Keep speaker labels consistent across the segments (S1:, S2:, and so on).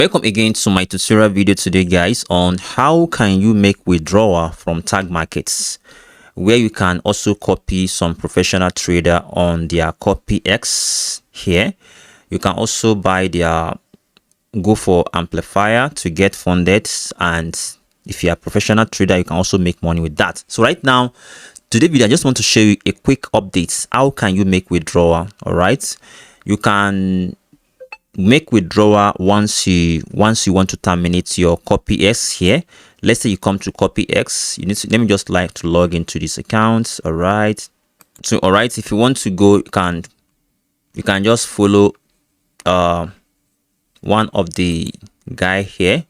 S1: Welcome again to my tutorial video today, guys, on how can you make withdrawal from tag markets, where you can also copy some professional trader on their copy X here. You can also buy their go for amplifier to get funded, and if you're a professional trader, you can also make money with that. So right now, today video, I just want to show you a quick update. How can you make withdrawal? All right, you can make withdrawal once you want to terminate your copy X here. Let's say you come to copy X, you need to, let me just like to log into this account. All right, so all right, if you want to go, you can just follow one of the guy here.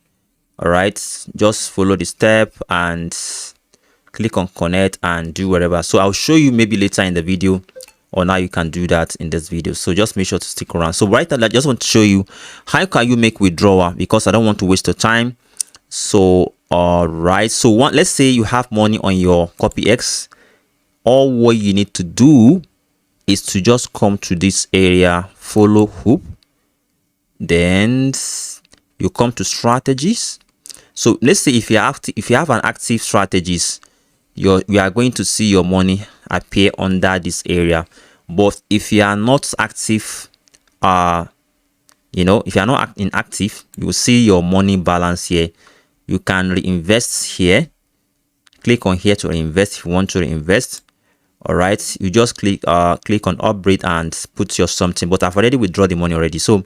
S1: All right, just follow the step and click on connect and do whatever. So I'll show you maybe later in the video, or now you can do that in this video. So just make sure to stick around. So right now, I just want to show you how can you make withdrawal, because I don't want to waste your time. So all right, so let's say you have money on your copy X. All what you need to do is to just come to this area, follow hoop, then you come to strategies. So let's say if you have an active strategies, you are going to see your money appear under this area. But if you are not active, if you are not inactive, you will see your money balance here. You can reinvest here. Click on here to reinvest if you want to reinvest. All right, you just click on upgrade and put your something, but I've already withdrawn the money already. So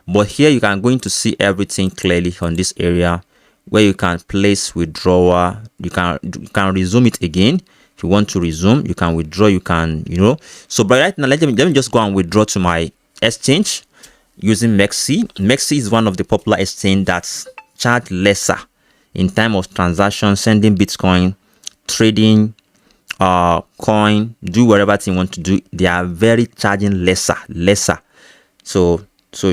S1: but here you can going to see everything clearly on this area where you can place withdrawal. You can resume it again. If you want to resume, you can withdraw, you can, so but right now let me just go and withdraw to my exchange using Mexi. Mexi is one of the popular exchange that's charge lesser in time of transaction, sending Bitcoin, trading coin, do whatever thing you want to do. They are very charging lesser. So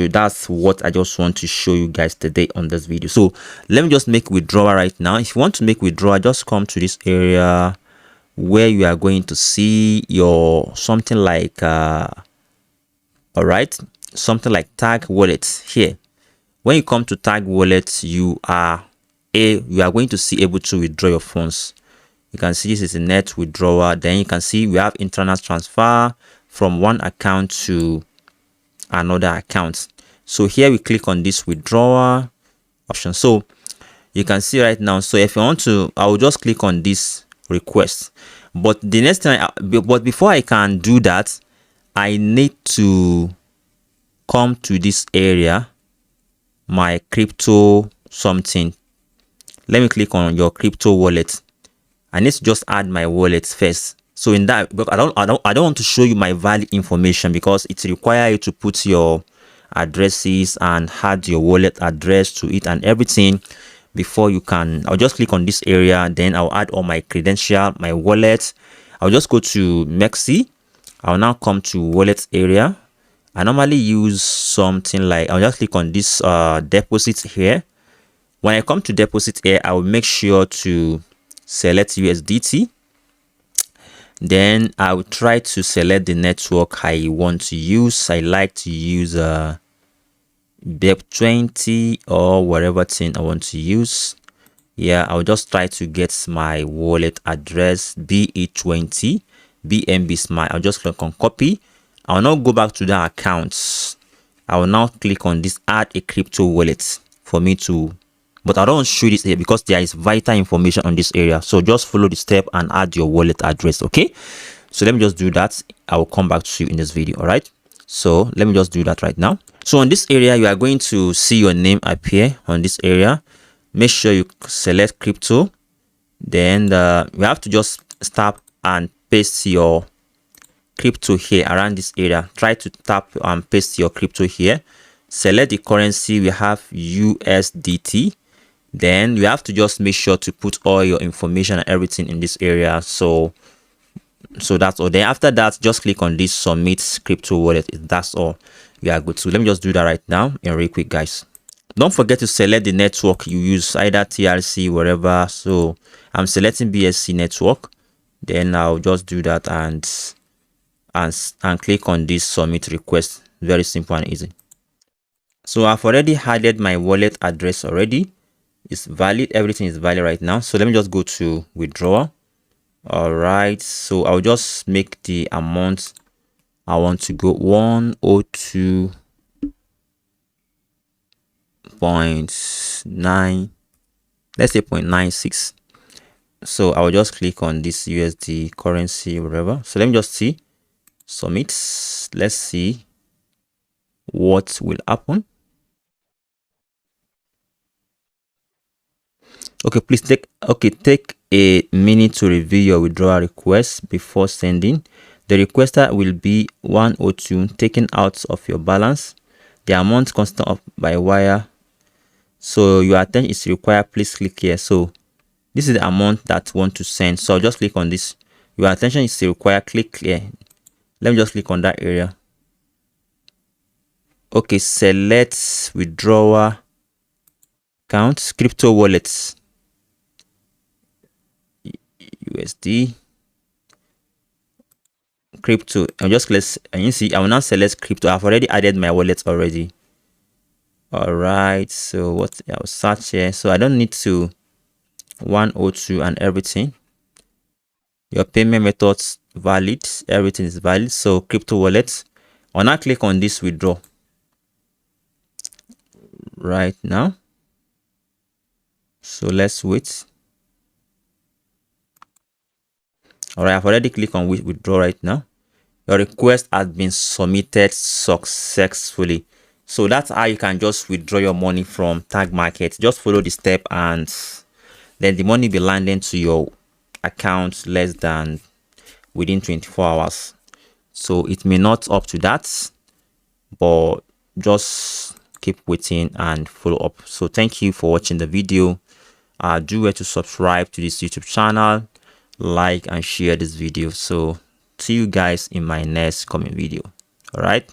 S1: that's what I just want to show you guys today on this video. So let me just make withdrawal right now. If you want to make withdrawal, just come to this area where you are going to see your something like all right, something like tag wallet here. When you come to tag wallet, you are going to see able to withdraw your funds. You can see this is a net withdrawal. Then you can see we have internal transfer from one account to another account. So here we click on this withdrawal option. So you can see right now. So if you want to, I will just click on this request. But the next time, but before I can do that, I need to come to this area, my crypto something. Let me click on your crypto wallet. I need to just add my wallet first. So in that, but I don't want to show you my valid information because it requires you to put your addresses and add your wallet address to it and everything before you can. I'll just click on this area, then I'll add all my credential, my wallet. I'll just go to Mexi. I'll now come to wallet area. I normally use something like, I'll just click on this deposit here. When I come to deposit here, I will make sure to select USDT. Then I will try to select the network I want to use. I like to use BEP20 or whatever thing I want to use. Yeah, I'll just try to get my wallet address BE20 BNB Smile. I'll just click on copy. I'll now go back to the accounts. I will now click on this add a crypto wallet for me to, but I don't show this here because there is vital information on this area. So just follow the step and add your wallet address. Okay, so let me just do that. I will come back to you in this video. All right, so let me just do that right now. So on this area, you are going to see your name appear on this area. Make sure you select crypto. Then you have to just stop and paste your crypto here around this area. Try to tap and paste your crypto here. Select the currency. We have USDT. Then you have to just make sure to put all your information and everything in this area. So that's all. Then after that, just click on this submit crypto wallet. That's all. You are good. So let me just do that right now and real quick, guys. Don't forget to select the network you use, either TRC, whatever. So I'm selecting BSC network. Then I'll just do that and click on this submit request. Very simple and easy. So I've already added my wallet address already. It's valid, everything is valid right now. So let me just go to withdrawal. All right, so I'll just make the amount I want to go 102.9, let's say 0.96. So I'll just click on this USD currency, whatever. So let me just see, submit. Let's see what will happen. Okay, please take a minute to review your withdrawal request before sending. The requester will be 102 taken out of your balance. The amount constant up by wire. So your attention is required. Please click here. So this is the amount that want to send. So I'll just click on this. Your attention is required. Click here. Let me just click on that area. Okay, select withdrawal account, crypto wallets, USD, crypto. I'm just and you see I will now select crypto. I've already added my wallet already. All right, so what I'll search here. So I don't need to 102 and everything. Your payment methods valid, everything is valid. So crypto wallets. I'll now click on this withdraw right now. So let's wait. All right, I've already clicked on withdraw right now. Your request has been submitted successfully. So that's how you can just withdraw your money from Tag Market. Just follow the step and then the money be landing to your account less than within 24 hours. So it may not up to that, but just keep waiting and follow up. So thank you for watching the video. Do well to subscribe to this YouTube channel, like and share this video. So see you guys in my next coming video. All right.